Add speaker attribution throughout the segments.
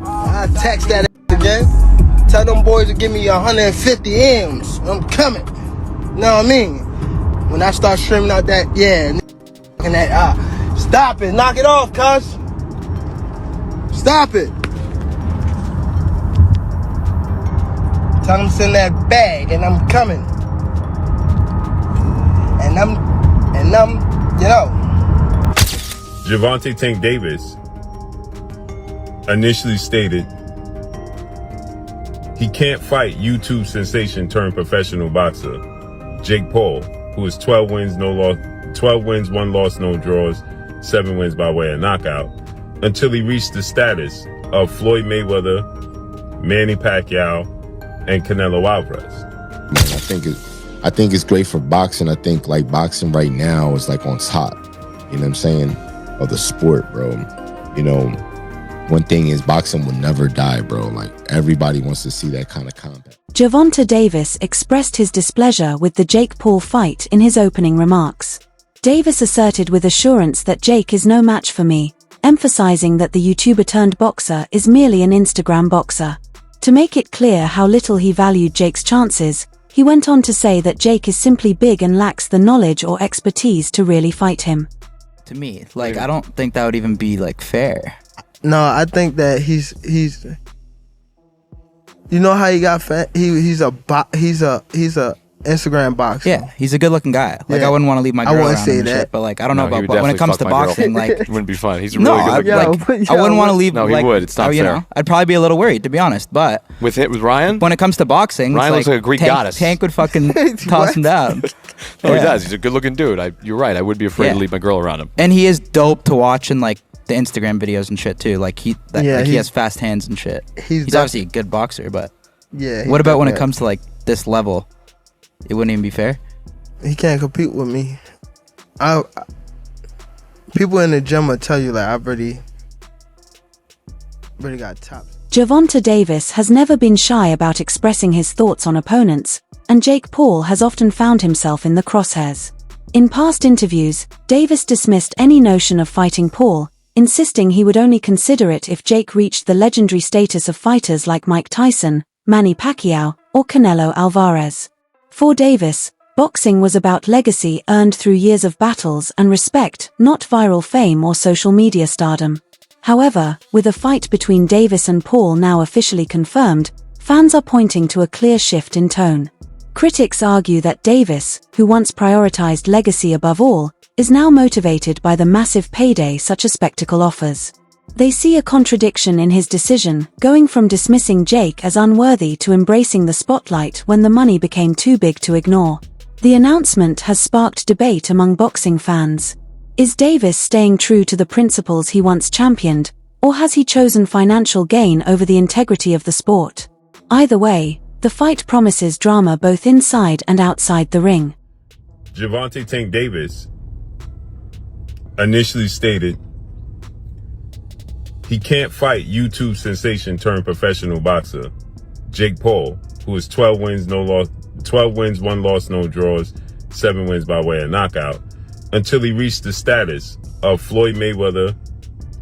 Speaker 1: I text that again. Tell them boys to give me 150 M's. I'm coming. You know what I mean? When I start streaming out that, and that, stop it. Knock it off, cuz. Stop it. Tell them to send that bag, and I'm coming. And I'm, you know.
Speaker 2: Gervonta Tank Davis initially stated he can't fight YouTube sensation turned professional boxer Jake Paul, who is 12 wins, 1 loss, no draws, 7 wins by way of knockout, until he reached the status of Floyd Mayweather, Manny Pacquiao, and Canelo Alvarez.
Speaker 3: Man, I think it's great for boxing. I think like boxing right now is like on top, you know what I'm saying, of the sport, bro. You know, one thing is boxing will never die, bro. Like everybody wants to see that kind of combat.
Speaker 4: Gervonta Davis expressed his displeasure with the Jake Paul fight in his opening remarks. Davis asserted with assurance that Jake is no match for me, emphasizing that the YouTuber turned boxer is merely an Instagram boxer. To make it clear how little he valued Jake's chances, he went on to say that Jake is simply big and lacks the knowledge or expertise to really fight him.
Speaker 5: To me, like, I don't think that would even be like fair.
Speaker 1: No, I think that he's you know how he got fat? He's a Instagram boxer.
Speaker 5: Yeah, he's a good-looking guy. Like, I wouldn't want to leave my girl around him and shit, but like, I don't know about when it comes to boxing. Like,
Speaker 6: it wouldn't be fun. He's a really good looking guy.
Speaker 5: I wouldn't want to leave.
Speaker 6: No, he would. It's not fair.
Speaker 5: You know, I'd probably be a little worried, to be honest. But
Speaker 6: with Ryan,
Speaker 5: when it comes to boxing,
Speaker 6: Ryan looks like a Greek goddess.
Speaker 5: Tank would fucking toss him down.
Speaker 6: No, he does. He's a good-looking dude. You're right. I would be afraid to leave my girl around him.
Speaker 5: And he is dope to watch in like the Instagram videos and shit too. Like he has fast hands and shit. He's obviously a good boxer, but what about when it comes to like this level? It wouldn't even be fair.
Speaker 1: He can't compete with me. People in the gym will tell you like I've already got tops.
Speaker 4: Gervonta Davis has never been shy about expressing his thoughts on opponents, and Jake Paul has often found himself in the crosshairs. In past interviews, Davis dismissed any notion of fighting Paul, insisting he would only consider it if Jake reached the legendary status of fighters like Mike Tyson, Manny Pacquiao, or Canelo Alvarez. For Davis, boxing was about legacy earned through years of battles and respect, not viral fame or social media stardom. However, with a fight between Davis and Paul now officially confirmed, fans are pointing to a clear shift in tone. Critics argue that Davis, who once prioritized legacy above all, is now motivated by the massive payday such a spectacle offers. They see a contradiction in his decision, going from dismissing Jake as unworthy to embracing the spotlight when the money became too big to ignore. The announcement has sparked debate among boxing fans. Is Davis staying true to the principles he once championed, or has he chosen financial gain over the integrity of the sport? Either way, the fight promises drama both inside and outside the ring.
Speaker 2: Gervonta Tank Davis initially stated he can't fight YouTube sensation turned professional boxer Jake Paul, who is 12 wins, 1 loss, no draws, 7 wins by way of knockout, until he reached the status of Floyd Mayweather,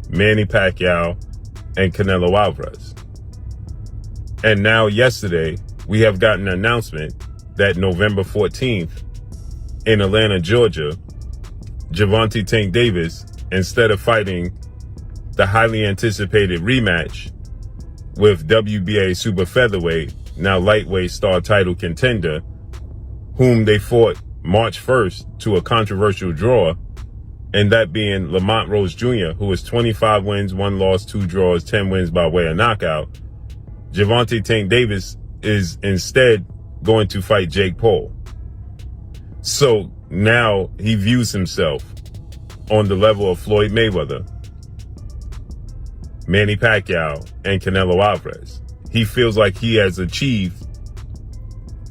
Speaker 2: Manny Pacquiao, and Canelo Alvarez. And now yesterday, we have gotten an announcement that November 14th in Atlanta, Georgia, Gervonta Tank Davis, instead of fighting the highly anticipated rematch with WBA super featherweight, now lightweight star title contender, whom they fought March 1st to a controversial draw, and that being Lamont Rose Jr., who is 25 wins, 1 loss, 2 draws, 10 wins by way of knockout. Gervonta Tank Davis is instead going to fight Jake Paul. So now he views himself on the level of Floyd Mayweather, Manny Pacquiao, and Canelo Alvarez. He feels like he has achieved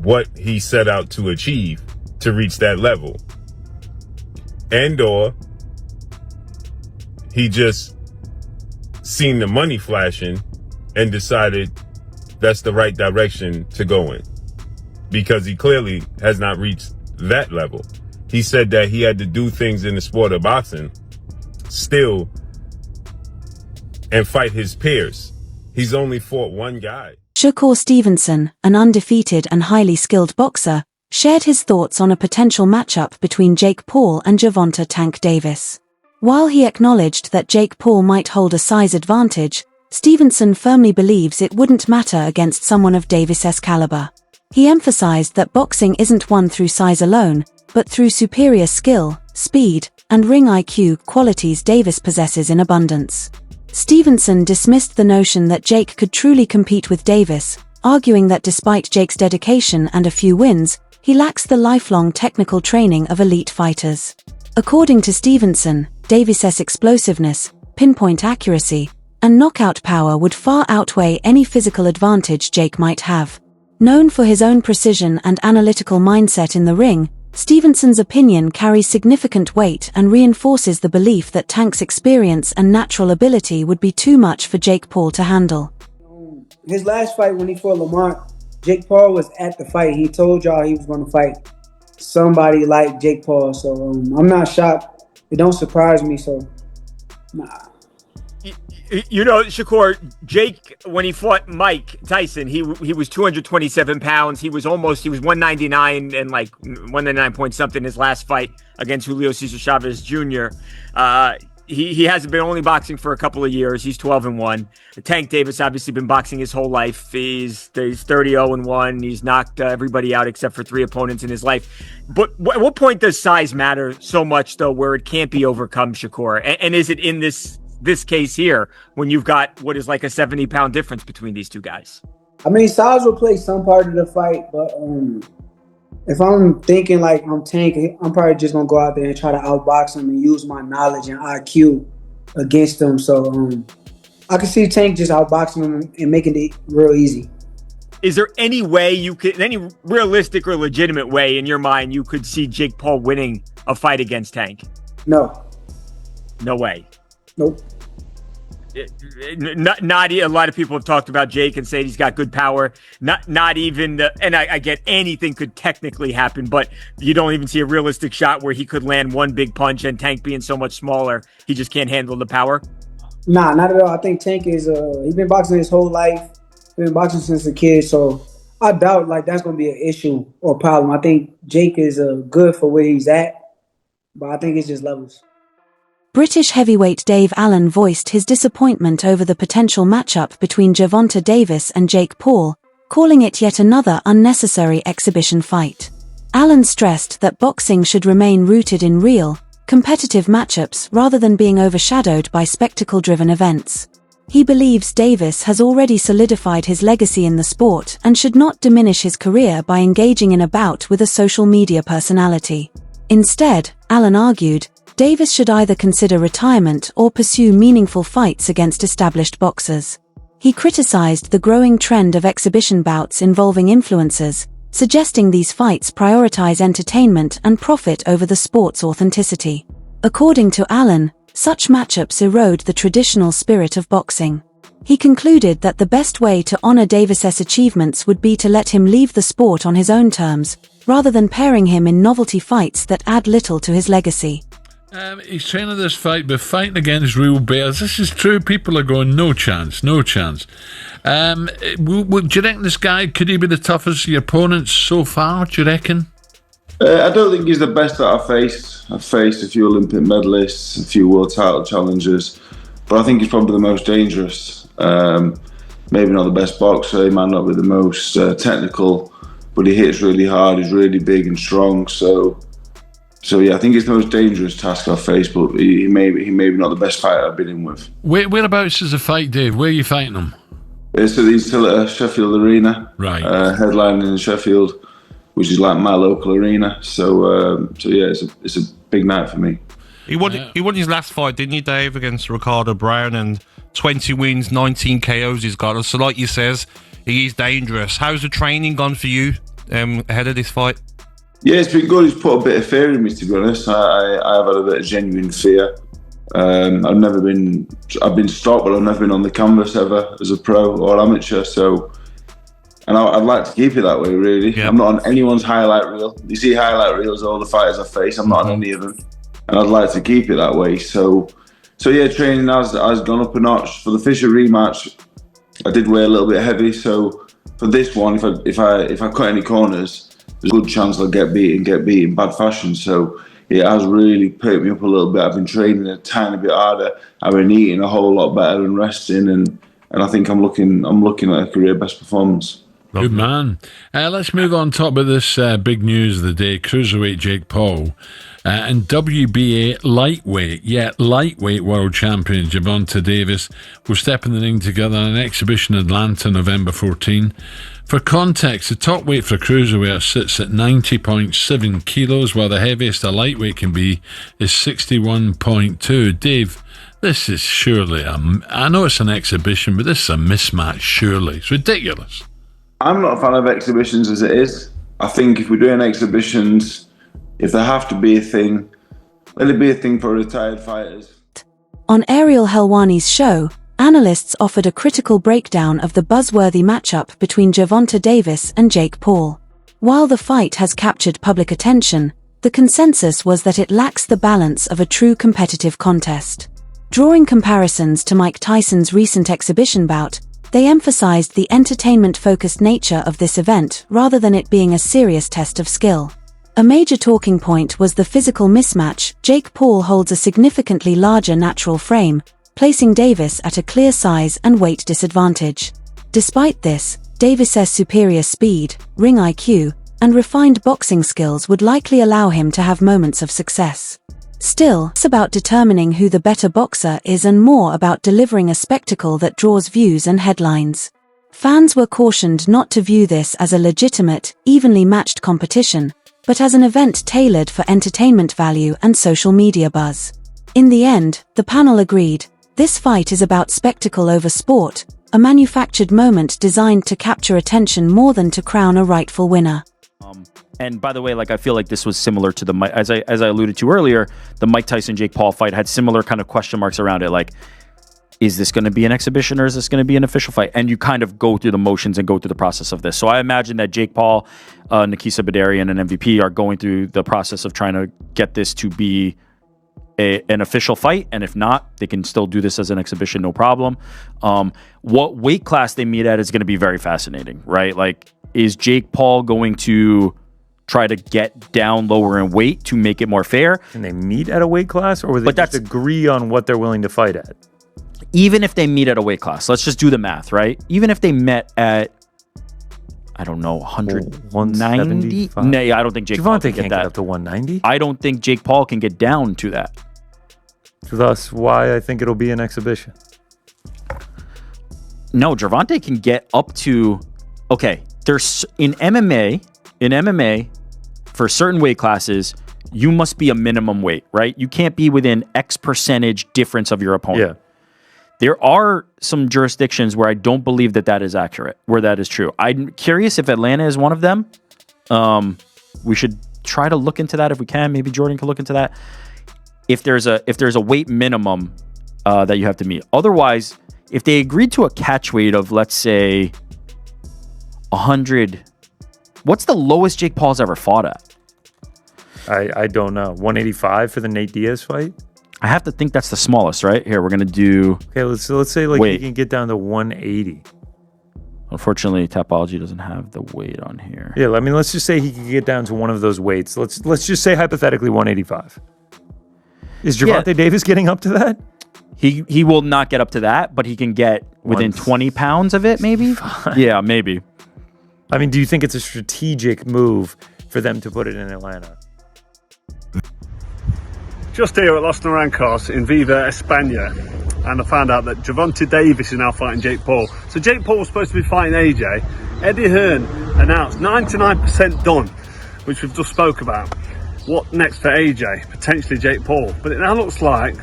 Speaker 2: what he set out to achieve to reach that level. And or he just seen the money flashing and decided that's the right direction to go in, because he clearly has not reached that level. He said that he had to do things in the sport of boxing still and fight his peers. He's only fought one guy.
Speaker 4: Shakur Stevenson, an undefeated and highly skilled boxer, shared his thoughts on a potential matchup between Jake Paul and Gervonta Tank Davis. While he acknowledged that Jake Paul might hold a size advantage, Stevenson firmly believes it wouldn't matter against someone of Davis's caliber. He emphasized that boxing isn't won through size alone, but through superior skill, speed, and ring IQ, qualities Davis possesses in abundance. Stevenson dismissed the notion that Jake could truly compete with Davis, arguing that despite Jake's dedication and a few wins, he lacks the lifelong technical training of elite fighters. According to Stevenson, Davis's explosiveness, pinpoint accuracy, and knockout power would far outweigh any physical advantage Jake might have. Known for his own precision and analytical mindset in the ring, Stevenson's opinion carries significant weight and reinforces the belief that Tank's experience and natural ability would be too much for Jake Paul to handle.
Speaker 7: His last fight when he fought Lamont, Jake Paul was at the fight. He told y'all he was going to fight somebody like Jake Paul. So I'm not shocked. It don't surprise me. So, nah.
Speaker 8: You know, Shakur, Jake, when he fought Mike Tyson, he was 227 pounds. He was 199 and like 199 point something his last fight against Julio Cesar Chavez Jr. He hasn't been only boxing for a couple of years. He's 12-1. Tank Davis obviously been boxing his whole life. He's 30-0-1. He's knocked everybody out except for 3 opponents in his life. But at what point does size matter so much, though, where it can't be overcome, Shakur? And is it in this case here when you've got what is like a 70-pound difference between these two guys?
Speaker 7: I mean, size will play some part of the fight, but if I'm thinking like I'm Tank, I'm probably just gonna go out there and try to outbox him and use my knowledge and IQ against him. So I can see Tank just outboxing him and making it real easy.
Speaker 8: Is there any way any realistic or legitimate way in your mind you could see Jake Paul winning a fight against Tank?
Speaker 7: No.
Speaker 8: No way.
Speaker 7: Nope.
Speaker 8: Not a lot of people have talked about Jake and say he's got good power. Not even and I get anything could technically happen, but you don't even see a realistic shot where he could land one big punch, and Tank being so much smaller, he just can't handle the power.
Speaker 7: Nah, not at all. I think Tank is he's been boxing his whole life. He's been boxing since a kid, so I doubt like that's gonna be an issue or problem. I think Jake is good for where he's at, but I think it's just levels.
Speaker 4: British heavyweight Dave Allen voiced his disappointment over the potential matchup between Gervonta Davis and Jake Paul, calling it yet another unnecessary exhibition fight. Allen stressed that boxing should remain rooted in real, competitive matchups rather than being overshadowed by spectacle-driven events. He believes Davis has already solidified his legacy in the sport and should not diminish his career by engaging in a bout with a social media personality. Instead, Allen argued, Davis should either consider retirement or pursue meaningful fights against established boxers. He criticized the growing trend of exhibition bouts involving influencers, suggesting these fights prioritize entertainment and profit over the sport's authenticity. According to Allen, such matchups erode the traditional spirit of boxing. He concluded that the best way to honor Davis's achievements would be to let him leave the sport on his own terms, rather than pairing him in novelty fights that add little to his legacy.
Speaker 9: He's training this fight, but fighting against real bears. This is true. People are going, no chance, no chance. Do you reckon this guy, could he be the toughest of your opponents so far, do you reckon?
Speaker 10: I don't think he's the best that I've faced. I've faced a few Olympic medalists, a few world title challengers, but I think he's probably the most dangerous. Maybe not the best boxer, he might not be the most technical, but he hits really hard, he's really big and strong, So yeah, I think it's the most dangerous task I've faced, but he may be not the best fighter I've been in with.
Speaker 9: Whereabouts is the fight, Dave? Where are you fighting him?
Speaker 10: He's still at Sheffield Arena,
Speaker 9: right?
Speaker 10: Headlining in Sheffield, which is like my local arena. So yeah, it's a big night for me.
Speaker 11: He won his last fight, didn't he, Dave, against Ricardo Brown, and 20 wins, 19 KOs he's got. So like you says, he is dangerous. How's the training gone for you ahead of this fight?
Speaker 10: Yeah, it's been good. He's put a bit of fear in me, to be honest. I have had a bit of genuine fear. I've been stopped, but I've never been on the canvas ever as a pro or amateur. So, and I'd like to keep it that way, really. Yeah. I'm not on anyone's highlight reel. You see highlight reels of all the fighters I face. I'm not on any of them, and I'd like to keep it that way. So yeah, training has gone up a notch for the Fisher rematch. I did weigh a little bit heavy, so for this one, if I cut any corners, there's a good chance I'll get beat in bad fashion. So it has really perked me up a little bit. I've been training a tiny bit harder. I've been eating a whole lot better and resting, and I think I'm looking at a career best performance.
Speaker 9: Good man. Let's move on top of this big news of the day. Cruiserweight Jake Paul and WBA lightweight world champion Gervonta Davis will step in the ring together on an exhibition in Atlanta November 14. For context, the top weight for cruiserweight sits at 90.7 kilos, while the heaviest a lightweight can be is 61.2. Dave, this is surely I know it's an exhibition, but this is a mismatch, surely. It's ridiculous.
Speaker 10: I'm not a fan of exhibitions as it is. I think if we're doing exhibitions, if there have to be a thing, let it be a thing for retired fighters.
Speaker 4: On Ariel Helwani's show, analysts offered a critical breakdown of the buzzworthy matchup between Gervonta Davis and Jake Paul. While the fight has captured public attention, the consensus was that it lacks the balance of a true competitive contest. Drawing comparisons to Mike Tyson's recent exhibition bout, they emphasized the entertainment-focused nature of this event rather than it being a serious test of skill. A major talking point was the physical mismatch. Jake Paul holds a significantly larger natural frame, placing Davis at a clear size and weight disadvantage. Despite this, Davis's superior speed, ring IQ, and refined boxing skills would likely allow him to have moments of success. Still, it's about determining who the better boxer is and more about delivering a spectacle that draws views and headlines. Fans were cautioned not to view this as a legitimate, evenly matched competition, but as an event tailored for entertainment value and social media buzz. In the end, the panel agreed, this fight is about spectacle over sport, a manufactured moment designed to capture attention more than to crown a rightful winner.
Speaker 12: And by the way, like I feel like this was similar to as I alluded to earlier, the Mike Tyson Jake Paul fight had similar kind of question marks around it. Like, is this going to be an exhibition or is this going to be an official fight? And you kind of go through the motions and go through the process of this. So I imagine that Jake Paul, Nikisa Badarian, and MVP are going through the process of trying to get this to be an official fight. And if not, they can still do this as an exhibition, no problem. What weight class they meet at is going to be very fascinating, right? Like, is Jake Paul going to try to get down lower in weight to make it more fair?
Speaker 13: Can they meet at a weight class, or will they just agree on what they're willing to fight at?
Speaker 12: Even if they meet at a weight class, let's just do the math, right? Even if they met at, I don't know, 190? No, I don't think Jake Paul can
Speaker 13: get up to 190.
Speaker 12: I don't think Jake Paul can get down to that.
Speaker 13: So thus why I think it'll be an exhibition.
Speaker 12: No, Gervonta can get up to, okay, there's in MMA, for certain weight classes, you must be a minimum weight, right? You can't be within X percentage difference of your opponent.
Speaker 13: Yeah.
Speaker 12: There are some jurisdictions where I don't believe that is accurate, where that is true. I'm curious if Atlanta is one of them. We should try to look into that if we can. Maybe Jordan can look into that. If there's a weight minimum that you have to meet. Otherwise, if they agreed to a catch weight of, let's say, 100, what's the lowest Jake Paul's ever fought at?
Speaker 13: I don't know. 185 for the Nate Diaz fight?
Speaker 12: I have to think that's the smallest, right? Here, we're going to do...
Speaker 13: Okay, let's say like he can get down to 180.
Speaker 12: Unfortunately, Tapology doesn't have the weight on here.
Speaker 13: Yeah, I mean, let's just say he can get down to one of those weights. Let's just say hypothetically 185. Is Gervonta Davis getting up to that?
Speaker 12: He will not get up to that, but he can get within 20 pounds of it, maybe? Yeah, maybe.
Speaker 13: I mean, do you think it's a strategic move for them to put it in Atlanta?
Speaker 14: Just here at Los Naranjos in Viva, España, and I found out that Gervonta Davis is now fighting Jake Paul. So Jake Paul was supposed to be fighting AJ. Eddie Hearn announced 99% done, which we've just spoke about. What next for AJ? Potentially Jake Paul. But it now looks like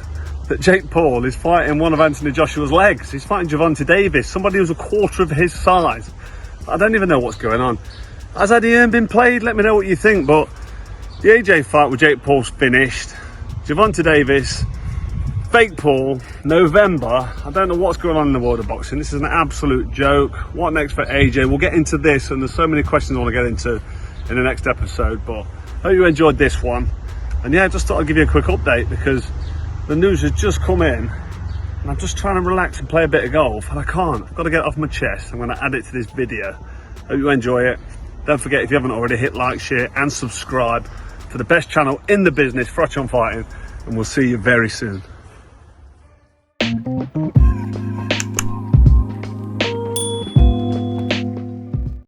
Speaker 14: that Jake Paul is fighting one of Anthony Joshua's legs. He's fighting Gervonta Davis, somebody who's a quarter of his size. I don't even know what's going on. Has Eddie Hearn been played? Let me know what you think. But the AJ fight with Jake Paul's finished. Gervonta Davis, fake Paul, November. I don't know what's going on in the world of boxing. This is an absolute joke. What next for AJ? We'll get into this, and there's so many questions I want to get into in the next episode. But I hope you enjoyed this one. And yeah, just thought I'd give you a quick update because the news has just come in and I'm just trying to relax and play a bit of golf, and I can't. I've got to get it off my chest. I'm going to add it to this video. Hope you enjoy it. Don't forget, if you haven't already, hit like, share and subscribe for the best channel in the business, Frotch on Fighting, and we'll see you very soon.